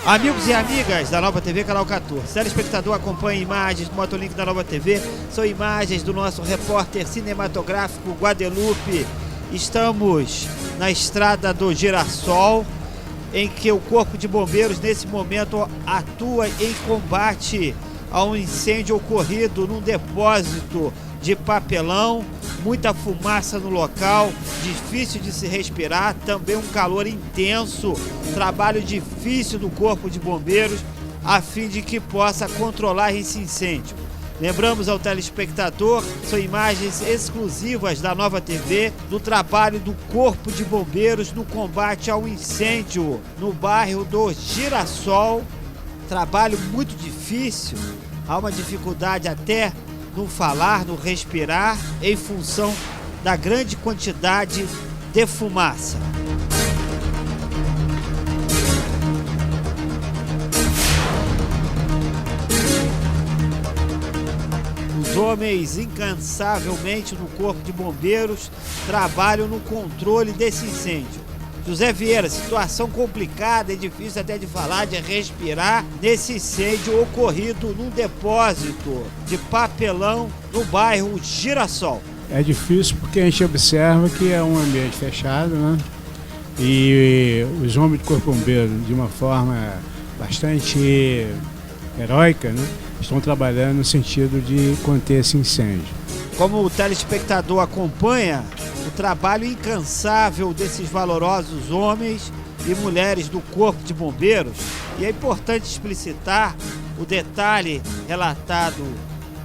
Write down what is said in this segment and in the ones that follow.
Amigos e amigas da Nova TV, Canal 14. Telespectador, acompanha imagens do Motolink da Nova TV. São imagens do nosso repórter cinematográfico Guadelupe. Estamos na estrada do Girassol, em que o Corpo de Bombeiros, nesse momento, atua em combate a um incêndio ocorrido num depósito de papelão. Muita fumaça no local, difícil de se respirar, também um calor intenso, trabalho difícil do Corpo de Bombeiros a fim de que possa controlar esse incêndio. Lembramos ao telespectador, são imagens exclusivas da Nova TV do trabalho do Corpo de Bombeiros no combate ao incêndio no bairro do Girassol. Trabalho muito difícil, há uma dificuldade até no falar, no respirar, em função da grande quantidade de fumaça. Os homens incansavelmente no Corpo de Bombeiros trabalham no controle desse incêndio. José Vieira, situação complicada, é difícil até de falar, de respirar, nesse incêndio ocorrido num depósito de papelão no bairro Girassol. É difícil porque a gente observa que é um ambiente fechado, né? E os homens do Corpo de Bombeiro, de uma forma bastante heróica, né, estão trabalhando no sentido de conter esse incêndio. Como o telespectador acompanha o trabalho incansável desses valorosos homens e mulheres do Corpo de Bombeiros, e é importante explicitar o detalhe relatado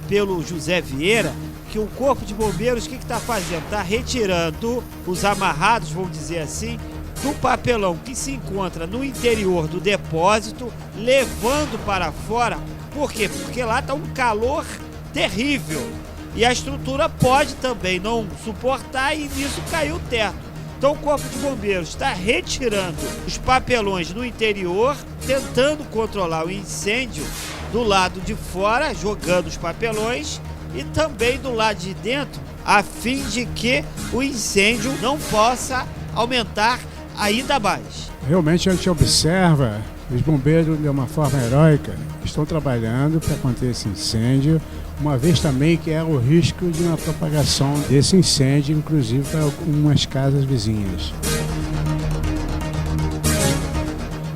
pelo José Vieira, que o Corpo de Bombeiros, o que está fazendo? Está retirando os amarrados, vamos dizer assim, do papelão que se encontra no interior do depósito, levando para fora. Por quê? Porque lá está um calor terrível. E a estrutura pode também não suportar e nisso caiu o teto. Então o Corpo de Bombeiros está retirando os papelões no interior, tentando controlar o incêndio do lado de fora, jogando os papelões, e também do lado de dentro, a fim de que o incêndio não possa aumentar ainda mais. Realmente a gente observa, os bombeiros de uma forma heróica estão trabalhando para conter esse incêndio, uma vez também que há o risco de uma propagação desse incêndio, inclusive para algumas casas vizinhas.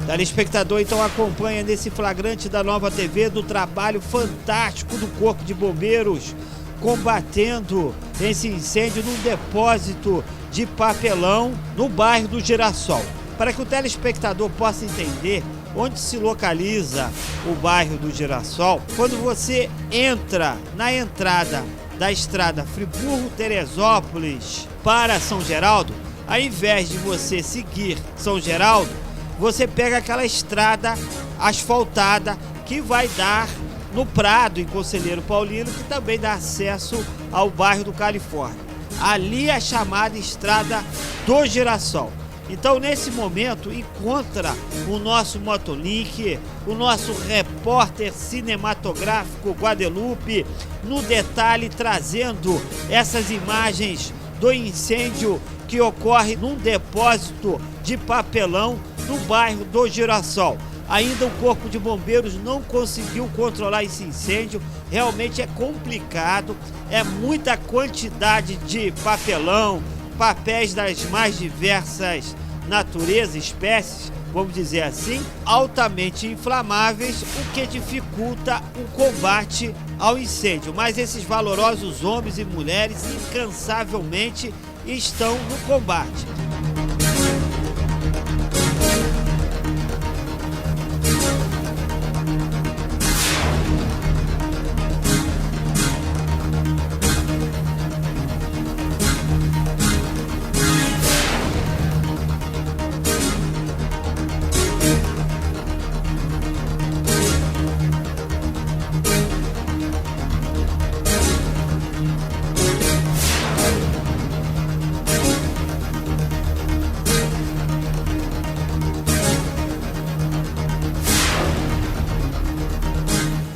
O telespectador então acompanha nesse flagrante da Nova TV do trabalho fantástico do Corpo de Bombeiros combatendo esse incêndio num depósito de papelão no bairro do Girassol. Para que o telespectador possa entender onde se localiza o bairro do Girassol, quando você entra na entrada da estrada Friburgo-Teresópolis para São Geraldo, ao invés de você seguir São Geraldo, você pega aquela estrada asfaltada que vai dar no Prado, em Conselheiro Paulino, que também dá acesso ao bairro do Califórnia. Ali é a chamada estrada do Girassol. Então, nesse momento, encontra o nosso Motolink, o nosso repórter cinematográfico Guadelupe, no detalhe trazendo essas imagens do incêndio que ocorre num depósito de papelão no bairro do Girassol. Ainda o Corpo de Bombeiros não conseguiu controlar esse incêndio, realmente é complicado, é muita quantidade de papelão, papéis das mais diversas naturezas, espécies, vamos dizer assim, altamente inflamáveis, o que dificulta o combate ao incêndio. Mas esses valorosos homens e mulheres incansavelmente estão no combate.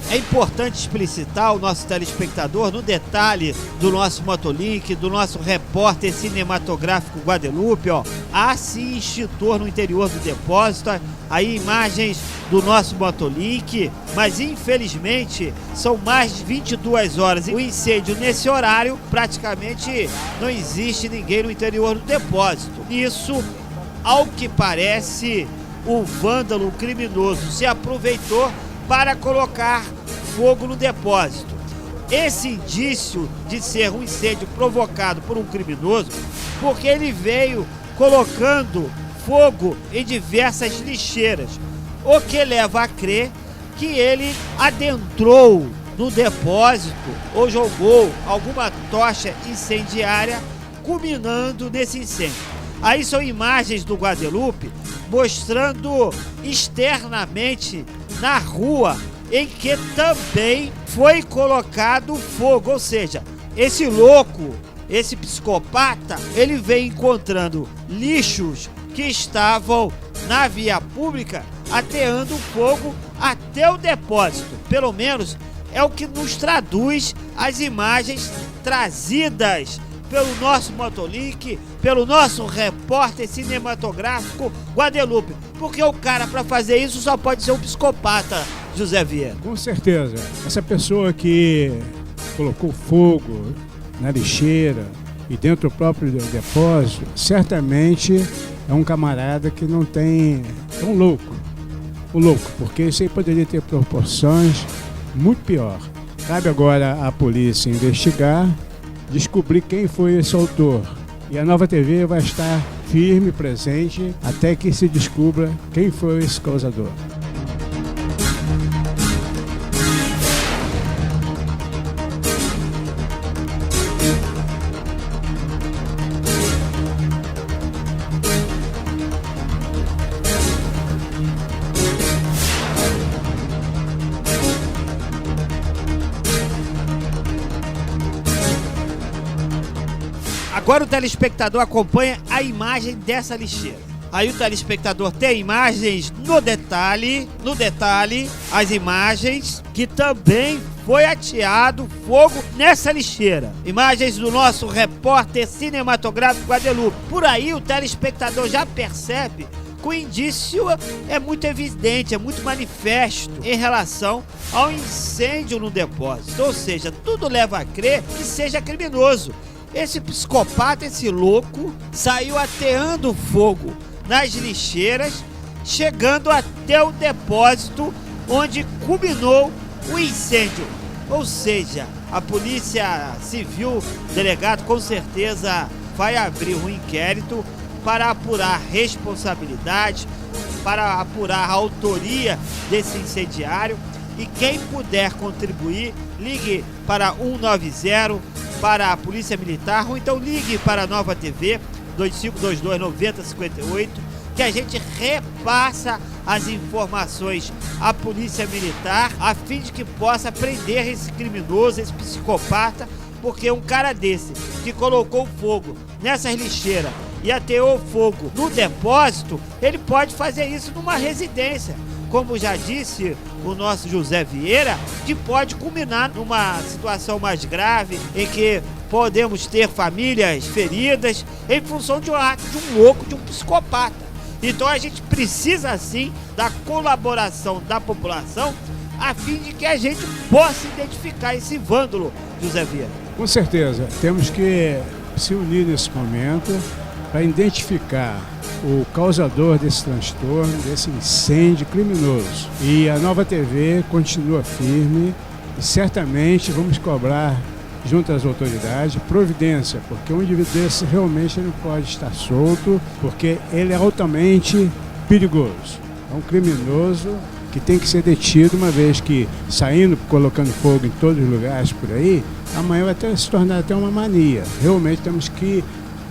É importante explicitar o nosso telespectador no detalhe do nosso Motolink, do nosso repórter cinematográfico Guadelupe, ó. Há sim extintor no interior do depósito, aí imagens do nosso Motolink, mas infelizmente são mais de 22 horas. E o incêndio nesse horário, praticamente não existe ninguém no interior do depósito. Isso, ao que parece, o vândalo, o criminoso, se aproveitou para colocar fogo no depósito. Esse indício de ser um incêndio provocado por um criminoso, porque ele veio colocando fogo em diversas lixeiras, o que leva a crer que ele adentrou no depósito ou jogou alguma tocha incendiária, culminando nesse incêndio. Aí são imagens do Guadelupe mostrando externamente na rua em que também foi colocado fogo, ou seja, esse louco, esse psicopata, ele vem encontrando lixos que estavam na via pública, ateando fogo até o depósito. Pelo menos é o que nos traduz as imagens trazidas pelo nosso Motolink, pelo nosso repórter cinematográfico Guadelupe. Porque o cara, para fazer isso, só pode ser um psicopata, José Vieira. Com certeza. Essa pessoa que colocou fogo na lixeira e dentro do próprio depósito, certamente é um camarada que não tem... é um louco. O louco, porque isso aí poderia ter proporções muito pior. Cabe agora à polícia investigar, descobrir quem foi esse autor. E a Nova TV vai estar firme, presente, até que se descubra quem foi esse causador. Agora o telespectador acompanha a imagem dessa lixeira. Aí o telespectador tem imagens no detalhe, as imagens que também foi ateado fogo nessa lixeira. Imagens do nosso repórter cinematográfico Guadelupe. Por aí o telespectador já percebe que o indício é muito evidente, é muito manifesto em relação ao incêndio no depósito. Ou seja, tudo leva a crer que seja criminoso. Esse psicopata, esse louco, saiu ateando fogo nas lixeiras, chegando até o depósito onde culminou o incêndio. Ou seja, a Polícia Civil, delegado, com certeza vai abrir um inquérito para apurar responsabilidade, para apurar a autoria desse incendiário. E quem puder contribuir, ligue para 190, para a Polícia Militar, ou então ligue para a Nova TV 2522-9058, que a gente repassa as informações à Polícia Militar, a fim de que possa prender esse criminoso, esse psicopata, porque um cara desse que colocou fogo nessas lixeiras e ateou fogo no depósito, ele pode fazer isso numa residência. Como já disse o nosso José Vieira, que pode culminar numa situação mais grave, em que podemos ter famílias feridas em função de um ato de um louco, de um psicopata. Então a gente precisa sim da colaboração da população, a fim de que a gente possa identificar esse vândalo, José Vieira. Com certeza, temos que se unir nesse momento para identificar o causador desse transtorno, desse incêndio criminoso. E a Nova TV continua firme e certamente vamos cobrar, junto às autoridades, providência, porque um indivíduo desse realmente não pode estar solto, porque ele é altamente perigoso. É um criminoso que tem que ser detido, uma vez que saindo, colocando fogo em todos os lugares por aí, amanhã vai se tornar até uma mania. Realmente temos que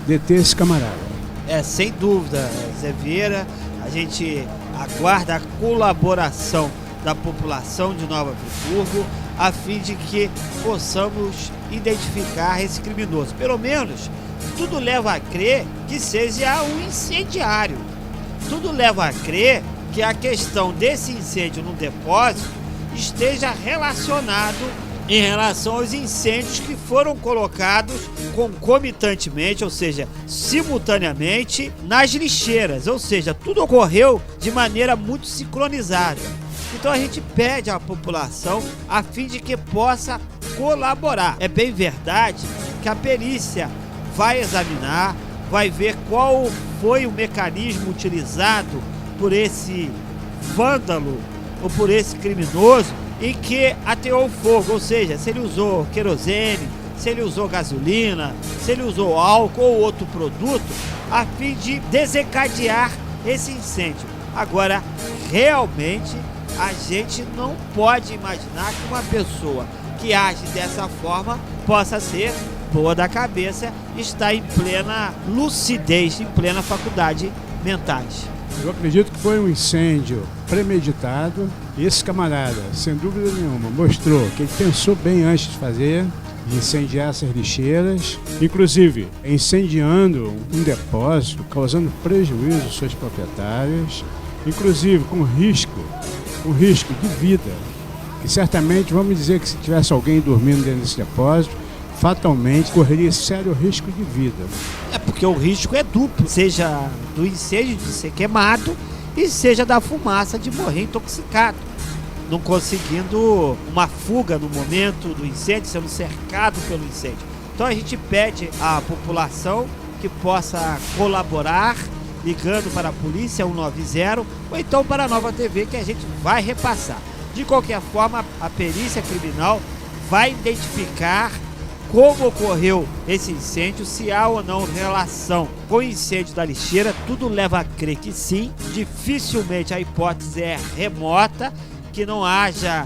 deter esse camarada. Sem dúvida, Zé Vieira, a gente aguarda a colaboração da população de Nova Friburgo, a fim de que possamos identificar esse criminoso. Pelo menos, tudo leva a crer que seja um incendiário. Tudo leva a crer que a questão desse incêndio no depósito esteja relacionado em relação aos incêndios que foram colocados concomitantemente, ou seja, simultaneamente, nas lixeiras, ou seja, tudo ocorreu de maneira muito sincronizada. Então a gente pede à população a fim de que possa colaborar. É bem verdade que a perícia vai examinar, vai ver qual foi o mecanismo utilizado por esse vândalo ou por esse criminoso em que ateou o fogo, ou seja, se ele usou querosene, se ele usou gasolina, se ele usou álcool ou outro produto, a fim de desencadear esse incêndio. Agora, realmente, a gente não pode imaginar que uma pessoa que age dessa forma possa ser boa da cabeça, está em plena lucidez, em plena faculdade mentais. Eu acredito que foi um incêndio premeditado. E esse camarada, sem dúvida nenhuma, mostrou que ele pensou bem antes de fazer, de incendiar essas lixeiras, inclusive incendiando um depósito, causando prejuízo aos seus proprietários, inclusive com risco de vida. E certamente, vamos dizer que se tivesse alguém dormindo dentro desse depósito, fatalmente correria sério risco de vida. É porque o risco é duplo, seja do incêndio de ser queimado e seja da fumaça de morrer intoxicado, não conseguindo uma fuga no momento do incêndio, sendo cercado pelo incêndio. Então a gente pede à população que possa colaborar ligando para a polícia 190 ou então para a Nova TV, que a gente vai repassar. De qualquer forma, a perícia criminal vai identificar como ocorreu esse incêndio, se há ou não relação com o incêndio da lixeira. Tudo leva a crer que sim. Dificilmente a hipótese é remota, que não haja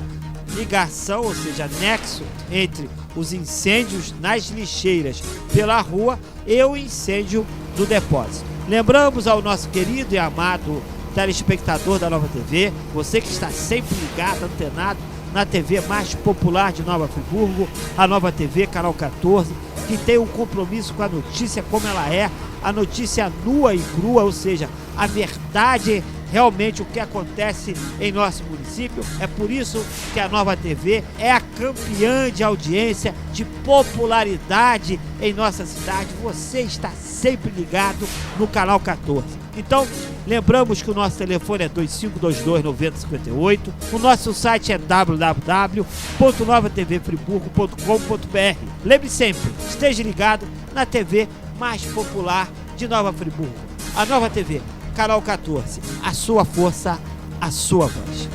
ligação, ou seja, nexo entre os incêndios nas lixeiras pela rua e o incêndio do depósito. Lembramos ao nosso querido e amado telespectador da Nova TV, você que está sempre ligado, antenado na TV mais popular de Nova Friburgo, a Nova TV, canal 14, que tem um compromisso com a notícia como ela é, a notícia nua e crua, ou seja, a verdade, realmente o que acontece em nosso município. É por isso que a Nova TV é a campeã de audiência, de popularidade em nossa cidade. Você está sempre ligado no canal 14. Então, lembramos que o nosso telefone é 2522-9058, o nosso site é www.novatvfriburgo.com.br. Lembre sempre, esteja ligado na TV mais popular de Nova Friburgo. A Nova TV, canal 14, a sua força, a sua voz.